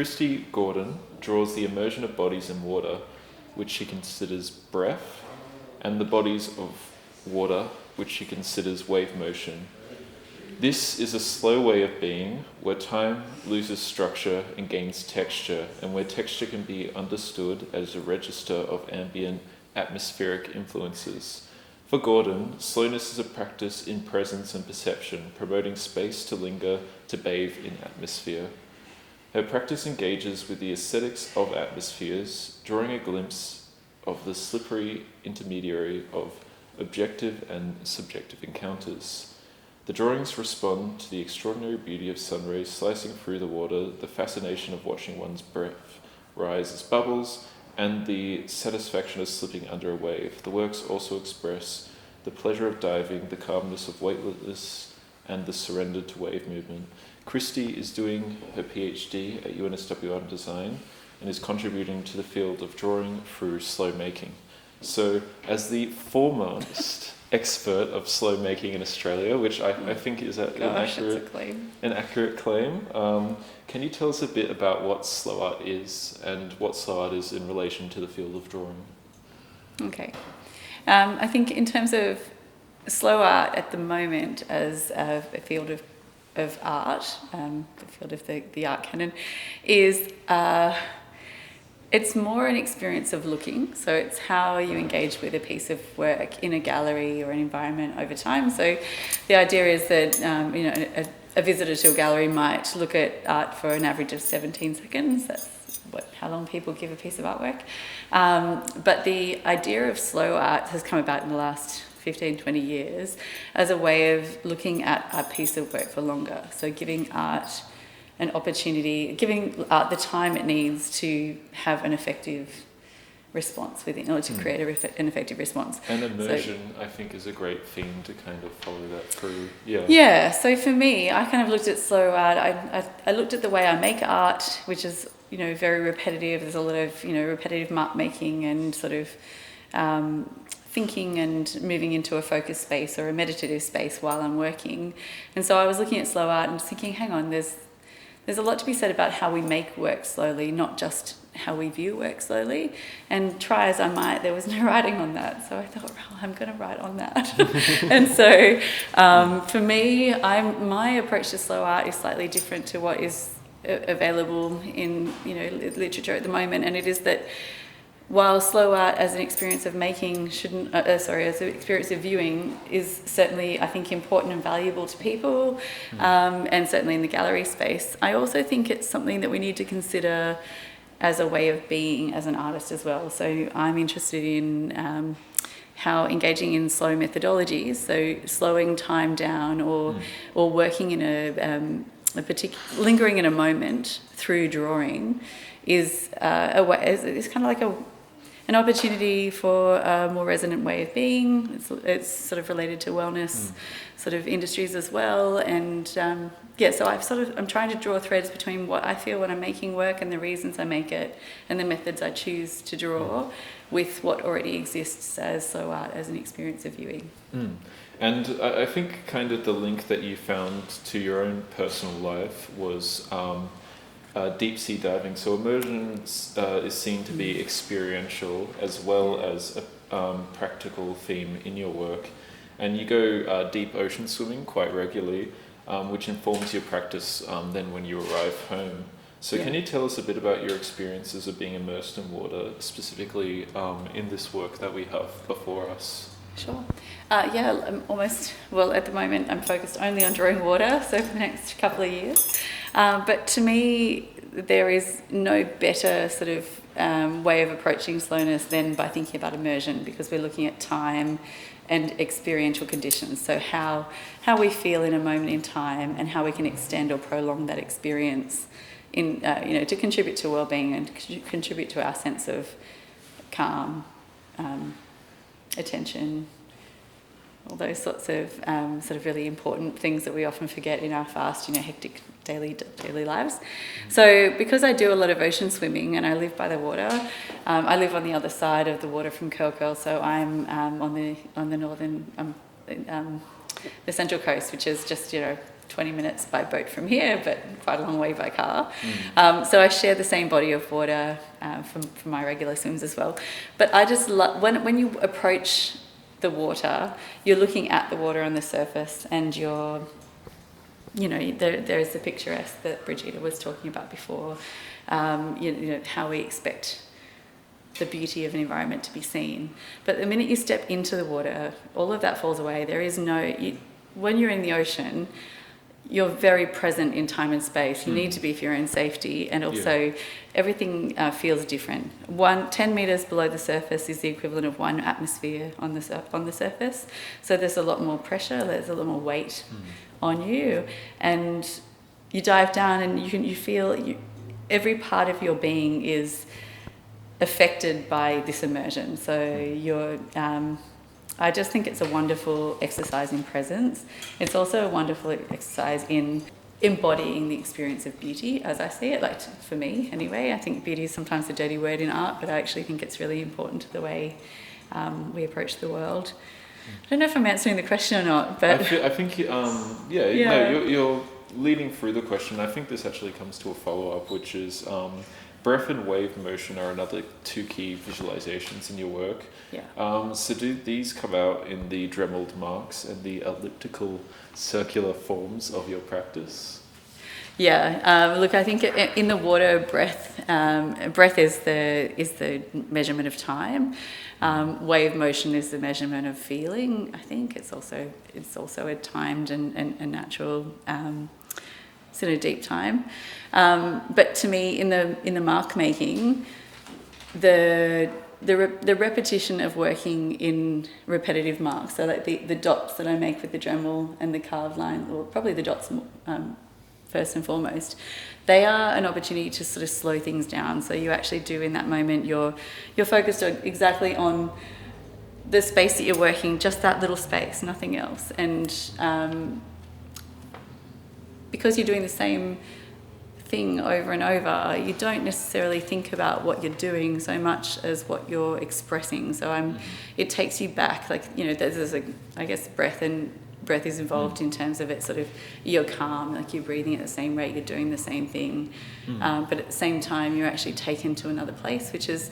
Kristy Gordon draws the immersion of bodies in water, which she considers breath, and the bodies of water, which she considers wave motion. This is a slow way of being, where time loses structure and gains texture, and where texture can be understood as a register of ambient atmospheric influences. For Gordon, slowness is a practice in presence and perception, promoting space to linger, to bathe in atmosphere. Her practice engages with the aesthetics of atmospheres, drawing a glimpse of the slippery intermediary of objective and subjective encounters. The drawings respond to the extraordinary beauty of sun rays slicing through the water, the fascination of watching one's breath rise as bubbles, and the satisfaction of slipping under a wave. The works also express the pleasure of diving, the calmness of weightlessness, and the surrender to wave movement. Kristy is doing her PhD at UNSW on design and is contributing to the field of drawing through slow making. So, as the foremost expert of slow making in Australia, which I think is an accurate claim, can you tell us a bit about what slow art is and what slow art is in relation to the field of drawing? Okay. I think in terms of slow art at the moment as a field of art, the field of the art canon, is it's more an experience of looking. So it's how you engage with a piece of work in a gallery or an environment over time. So the idea is that a visitor to a gallery might look at art for an average of 17 seconds. That's how long people give a piece of artwork. But the idea of slow art has come about in the last 15, 20 years as a way of looking at a piece of work for longer. So giving art an opportunity, giving art the time it needs to have an effective response within, or to create an effective response. And immersion, I think, is a great theme to kind of follow that through. Yeah, so for me, I kind of looked at slow art. I looked at the way I make art, which is, very repetitive. There's a lot of, repetitive mark making and sort of thinking and moving into a focused space or a meditative space while I'm working. And so I was looking at slow art and thinking, hang on, there's a lot to be said about how we make work slowly, not just how we view work slowly. And try as I might, there was no writing on that. So I thought, well, I'm going to write on that. And so for me, my approach to slow art is slightly different to what is available in literature at the moment. And it is that while slow art as an experience of making as an experience of viewing is certainly, I think, important and valuable to people, and certainly in the gallery space, I also think it's something that we need to consider as a way of being as an artist as well. So I'm interested in how engaging in slow methodologies, so slowing time down or working in a particular, lingering in a moment through drawing is a way. It's kind of like an opportunity for a more resonant way of being. It's sort of related to wellness sort of industries as well. And so I'm trying to draw threads between what I feel when I'm making work and the reasons I make it and the methods I choose to draw with what already exists as slow art as an experience of viewing. And I think kind of the link that you found to your own personal life was deep sea diving. So immersion is seen to be experiential as well as a practical theme in your work. And you go deep ocean swimming quite regularly, which informs your practice then when you arrive home. So can you tell us a bit about your experiences of being immersed in water, specifically in this work that we have before us? Sure. I'm at the moment I'm focused only on drawing water, so for the next couple of years. But to me, there is no better sort of way of approaching slowness than by thinking about immersion, because we're looking at time and experiential conditions. So how we feel in a moment in time and how we can extend or prolong that experience in to contribute to well-being and contribute to our sense of calm, attention, all those sorts of sort of really important things that we often forget in our fast, hectic daily lives. So because I do a lot of ocean swimming and I live by the water, I live on the other side of the water from Curl, so I'm on the northern, the central coast, which is just 20 minutes by boat from here, but quite a long way by car. So I share the same body of water from my regular swims as well. But I just when you approach the water, you're looking at the water on the surface, and you're, there's the picturesque that Brigitte was talking about before. How we expect the beauty of an environment to be seen. But the minute you step into the water, all of that falls away. There is when you're in the ocean, you're very present in time and space. You need to be for your own safety, and also everything feels different. 10 meters below the surface is the equivalent of 1 atmosphere on the surface. So there's a lot more pressure, there's a lot more weight on you, and you dive down and you feel every part of your being is affected by this immersion. So I just think it's a wonderful exercise in presence. It's also a wonderful exercise in embodying the experience of beauty, as I see it, like for me anyway. I think beauty is sometimes a dirty word in art, but I actually think it's really important to the way we approach the world. I don't know if I'm answering the question or not, but I think you're leading through the question. I think this actually comes to a follow-up, which is breath and wave motion are another 2 key visualizations in your work. So do these come out in the dremeled marks and the elliptical circular forms of your practice? Look, I think in the water, breath is the measurement of time. Wave motion is the measurement of feeling. I think it's also a timed and natural sort of deep time. But to me, in the mark making, the repetition of working in repetitive marks, so like the dots that I make with the Dremel and the carved line, or probably the dots first and foremost, they are an opportunity to sort of slow things down. So you actually do, in that moment, you're focused exactly on the space that you're working, just that little space, nothing else. And because you're doing the same thing over and over, you don't necessarily think about what you're doing so much as what you're expressing. So it takes you back, like, there's I guess breath is involved in terms of it sort of, you're calm, like you're breathing at the same rate, you're doing the same thing, but at the same time you're actually taken to another place, which is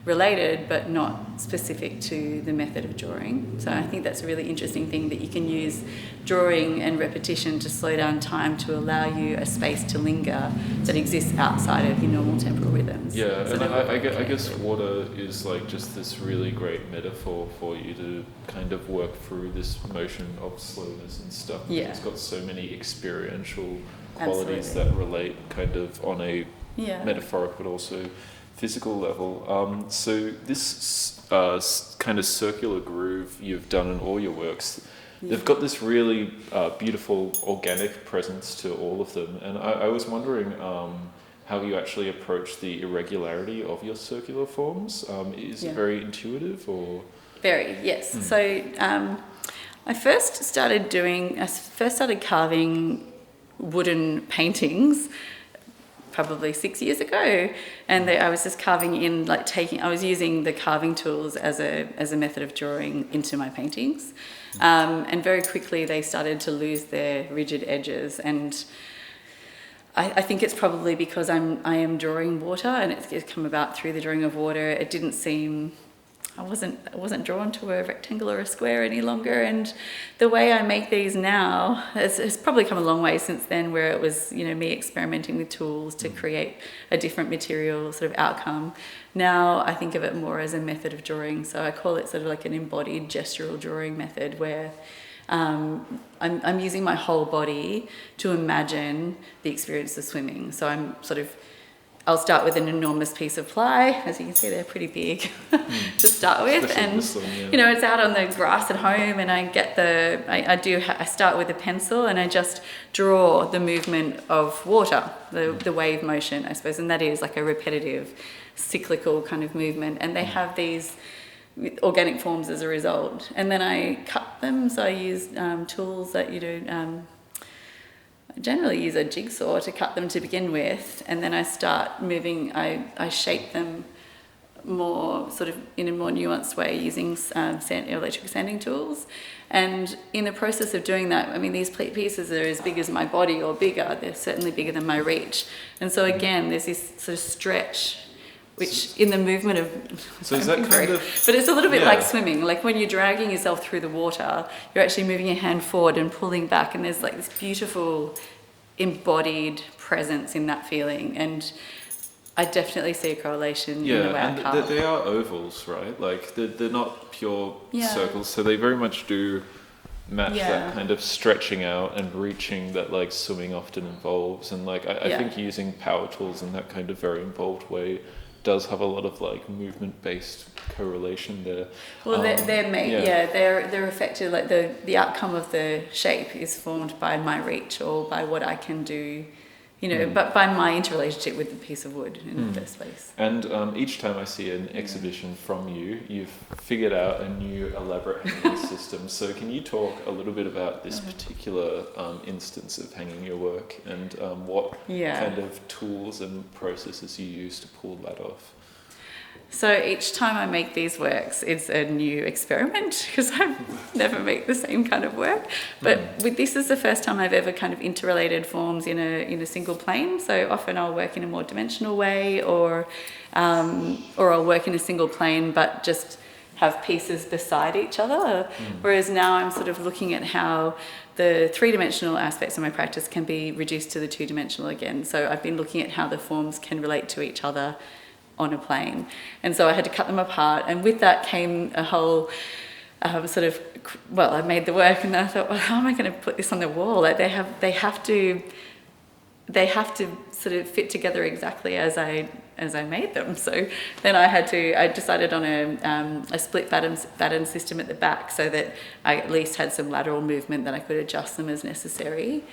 related but not specific to the method of drawing. So I think that's a really interesting thing, that you can use drawing and repetition to slow down time, to allow you a space to linger that exists outside of your normal temporal rhythms. Yeah, so and I guess water is like just this really great metaphor for you to kind of work through this motion of slowness and stuff. It's got so many experiential qualities that relate kind of on a metaphoric but also physical level. So this kind of circular groove you've done in all your works, they've got this really beautiful organic presence to all of them. And I was wondering how you actually approach the irregularity of your circular forms. Is it very intuitive, or? Very, yes. So I first started carving wooden paintings probably 6 years ago, and I was just carving in, I was using the carving tools as a method of drawing into my paintings, and very quickly they started to lose their rigid edges, and I think it's probably because I am drawing water, and it's come about through the drawing of water. It didn't seem, I wasn't drawn to a rectangle or a square any longer, and the way I make these now has probably come a long way since then, where it was me experimenting with tools to create a different material sort of outcome. Now I think of it more as a method of drawing, so I call it sort of like an embodied gestural drawing method, where I'm using my whole body to imagine the experience of swimming. So I'll start with an enormous piece of ply. As you can see, they're pretty big to start with. Especially and, it's out on the grass at home, and I start with a pencil, and I just draw the movement of water, the wave motion, I suppose. And that is like a repetitive, cyclical kind of movement. And they have these organic forms as a result. And then I cut them. So I use tools that I generally use a jigsaw to cut them to begin with, and then I start moving. I shape them more sort of in a more nuanced way using electric sanding tools. And in the process of doing that, I mean, these pieces are as big as my body or bigger. They're certainly bigger than my reach. And so again, there's this sort of stretch, which in the movement of... So is that kind of... But it's a little bit like swimming. Like when you're dragging yourself through the water, you're actually moving your hand forward and pulling back. And there's like this beautiful embodied presence in that feeling. And I definitely see a correlation in the way I carve. And they are ovals, right? Like they're not pure circles. So they very much do match that kind of stretching out and reaching that like swimming often involves. And like I think using power tools in that kind of very involved way does have a lot of like movement based correlation there. Well, they're affected, like the outcome of the shape is formed by my reach or by what I can do, you know, but by my interrelationship with the piece of wood in the first place. And each time I see an exhibition from you, you've figured out a new elaborate hanging system. So can you talk a little bit about this particular instance of hanging your work and what kind of tools and processes you use to pull that off? So each time I make these works, it's a new experiment because I never make the same kind of work. But with this is the first time I've ever kind of interrelated forms in a single plane. So often I'll work in a more dimensional way, or I'll work in a single plane but just have pieces beside each other. Whereas now I'm sort of looking at how the three-dimensional aspects of my practice can be reduced to the two-dimensional again. So I've been looking at how the forms can relate to each other on a plane, and so I had to cut them apart, and with that came a whole I made the work, and then I thought, well, how am I going to put this on the wall? Like they have to sort of fit together exactly as I made them. So then I decided on a split batten system at the back, so that I at least had some lateral movement that I could adjust them as necessary.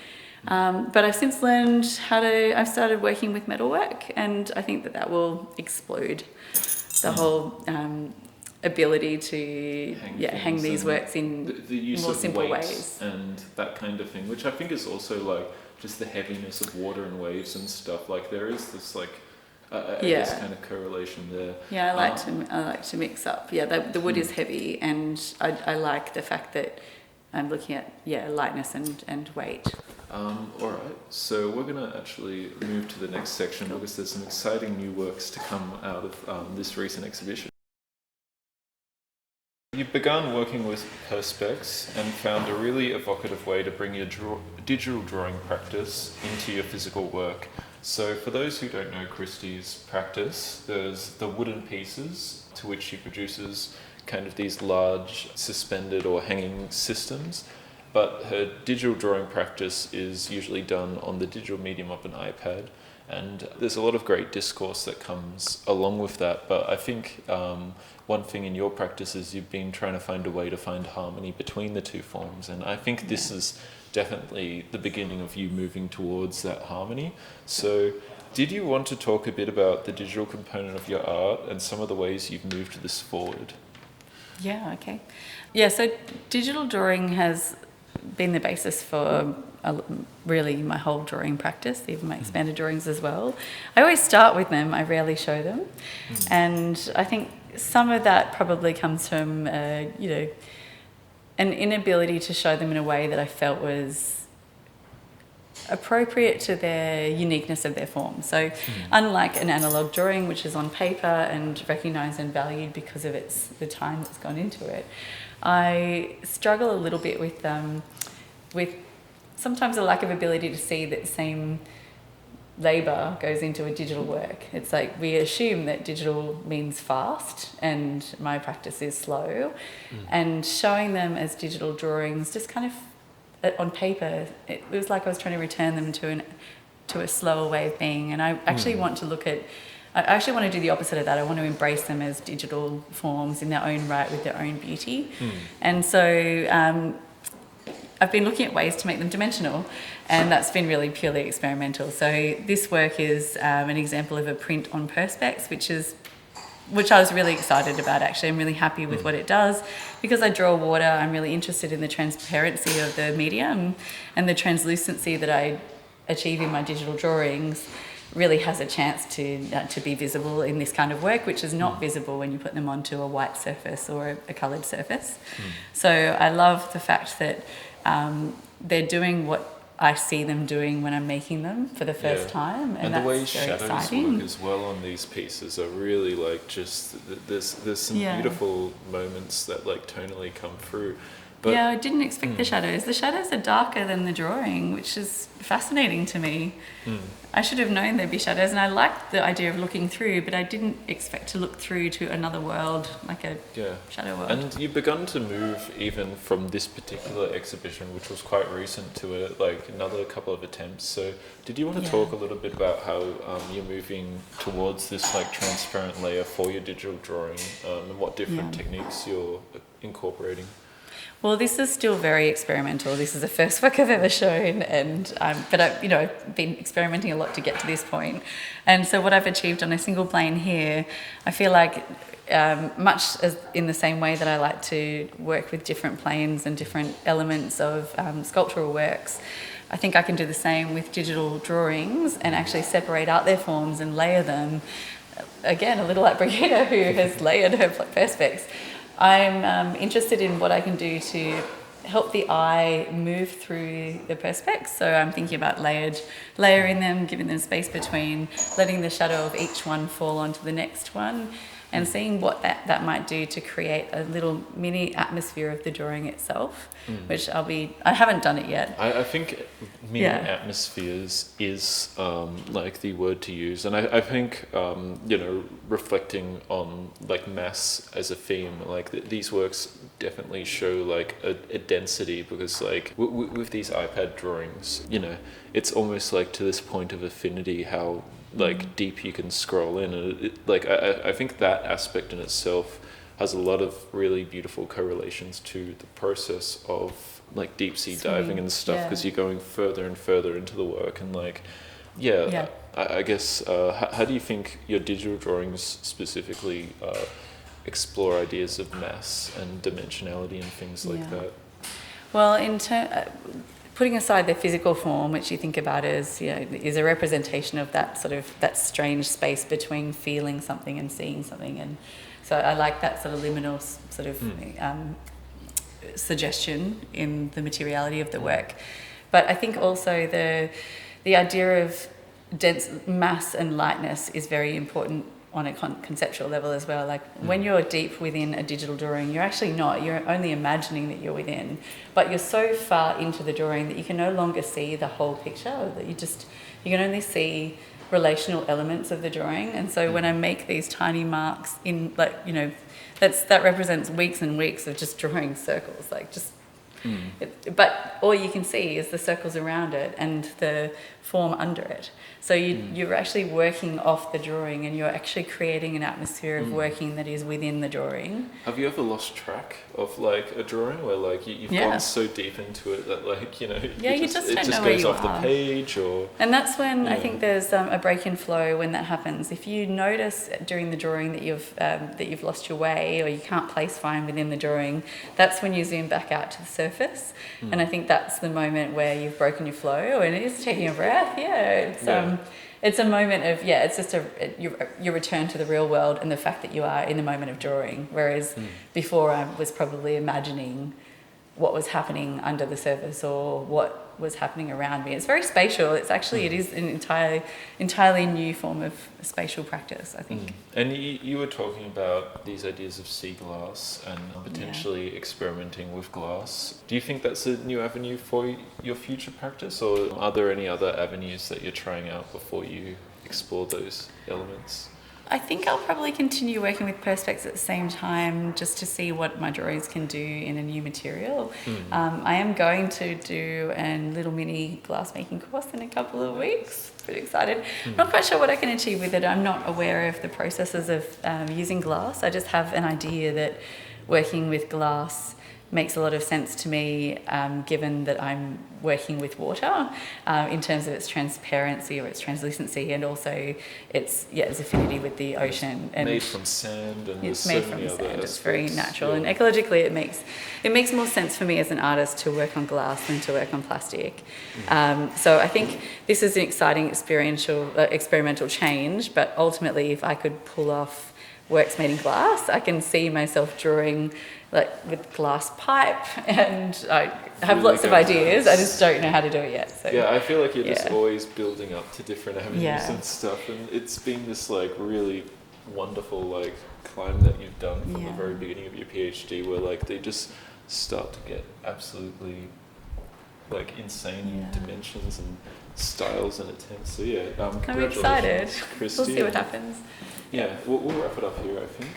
But I've since learned I've started working with metalwork, and I think that will explode the whole ability to hang these works in the use more of simple weights ways. And that kind of thing, which I think is also like just the heaviness of water and waves and stuff. Like there is this like I guess kind of correlation there. Yeah, I like to mix up. Yeah, the wood is heavy, and I like the fact that I'm looking at lightness and weight. All right, so we're going to actually move to the next section because there's some exciting new works to come out of this recent exhibition. You began working with perspex and found a really evocative way to bring your digital drawing practice into your physical work. So for those who don't know Kristy's practice, there's the wooden pieces to which she produces kind of these large suspended or hanging systems. But her digital drawing practice is usually done on the digital medium of an iPad. And there's a lot of great discourse that comes along with that. But I think one thing in your practice is you've been trying to find a way to find harmony between the two forms. And I think this is definitely the beginning of you moving towards that harmony. So did you want to talk a bit about the digital component of your art and some of the ways you've moved this forward? Yeah, okay. Yeah, so digital drawing has been the basis for really my whole drawing practice, even my expanded drawings as well. I always start with them, I rarely show them. And I think some of that probably comes from, an inability to show them in a way that I felt was appropriate to their uniqueness of their form. So unlike an analogue drawing, which is on paper and recognised and valued because of the time that's gone into it, I struggle a little bit with sometimes a lack of ability to see that the same labour goes into a digital work. It's like we assume that digital means fast and my practice is slow, and showing them as digital drawings just kind of on paper, it was like I was trying to return them to a slower way of being. And I actually want to do the opposite of that. I want to embrace them as digital forms in their own right with their own beauty. And so I've been looking at ways to make them dimensional, and that's been really purely experimental. So this work is an example of a print on perspex, which I was really excited about, actually. I'm really happy with what it does. Because I draw water, I'm really interested in the transparency of the medium and the translucency that I achieve in my digital drawings really has a chance to be visible in this kind of work, which is not visible when you put them onto a white surface or a coloured surface. So I love the fact that they're doing what I see them doing when I'm making them for the first time, and the that's way very shadows exciting. work as well on these pieces are really like just there's some beautiful moments that like tonally come through. But, I didn't expect the shadows. The shadows are darker than the drawing, which is fascinating to me. I should have known there'd be shadows, and I liked the idea of looking through, but I didn't expect to look through to another world, like a shadow world. And you've begun to move even from this particular exhibition, which was quite recent, to like another couple of attempts. So did you want to talk a little bit about how you're moving towards this like transparent layer for your digital drawing, and what different techniques you're incorporating? Well, this is still very experimental. This is the first work I've ever shown, but I've been experimenting a lot to get to this point. And so what I've achieved on a single plane here, I feel like much as in the same way that I like to work with different planes and different elements of sculptural works, I think I can do the same with digital drawings and actually separate out their forms and layer them. Again, a little like Brigitte, who has layered her perspex. I'm interested in what I can do to help the eye move through the perspex. So I'm thinking about layering them, giving them space between, letting the shadow of each one fall onto the next one, and seeing what that might do to create a little mini atmosphere of the drawing itself, which I haven't done it yet. I think mini atmospheres is like the word to use, and I think reflecting on like mass as a theme, like these works definitely show like a density, because like with these iPad drawings, it's almost like to this point of affinity how like deep you can scroll in, and I think that aspect in itself has a lot of really beautiful correlations to the process of like deep sea diving and stuff, because you're going further and further into the work, and I guess how do you think your digital drawings specifically explore ideas of mass and dimensionality and things like that? Well, putting aside the physical form, which you think about as is a representation of that strange space between feeling something and seeing something, and so I like that sort of liminal sort of suggestion in the materiality of the work. But I think also the idea of dense mass and lightness is very important on a conceptual level as well. Like when you're deep within a digital drawing, you're actually not, you're only imagining that you're within, but you're so far into the drawing that you can no longer see the whole picture, that you can only see relational elements of the drawing. And so when I make these tiny marks in that represents weeks and weeks of just drawing circles, but all you can see is the circles around it and the form under it. So you're actually working off the drawing, and you're actually creating an atmosphere of working that is within the drawing. Have you ever lost track of like a drawing where like you've gone so deep into it that you just don't know where goes you off are. The page, or and that's when I think there's a break in flow when that happens. If you notice during the drawing that you've lost your way, or you can't place fine within the drawing, that's when you zoom back out to the surface. And I think that's the moment where you've broken your flow, and it is taking a breath. It's a moment of it's just your return to the real world, and the fact that you are in the moment of drawing, whereas before I was probably imagining what was happening under the surface or what was happening around me. It's very spatial. It's actually it is an entirely new form of spatial practice, I think. And you were talking about these ideas of sea glass and potentially experimenting with glass. Do you think that's a new avenue for your future practice, or are there any other avenues that you're trying out before you explore those elements? I think I'll probably continue working with perspex at the same time, just to see what my drawings can do in a new material. I am going to do a little mini glass making course in a couple of weeks. Pretty excited. Not quite sure what I can achieve with it. I'm not aware of the processes of using glass. I just have an idea that working with glass makes a lot of sense to me, given that I'm working with water in terms of its transparency or its translucency, and also its affinity with the ocean. And made from sand, and it's there's made so from many sand. other It's very aspects. natural, Yeah. and ecologically, it makes more sense for me as an artist to work on glass than to work on plastic. So I think this is an exciting experimental change. But ultimately, if I could pull off works made in glass, I can see myself drawing like with glass pipe, and I have Really lots of going ideas. I just don't know how to do it yet. So. Yeah, I feel like you're just Yeah. always building up to different avenues Yeah. and stuff, and it's been this like really wonderful like climb that you've done from the Yeah. very beginning of your PhD, where like they just start to get absolutely like insane Yeah. dimensions and styles and attempts. So yeah, I'm congratulations, excited. Kristy. We'll see what happens. Yeah, we'll wrap it up here, I think.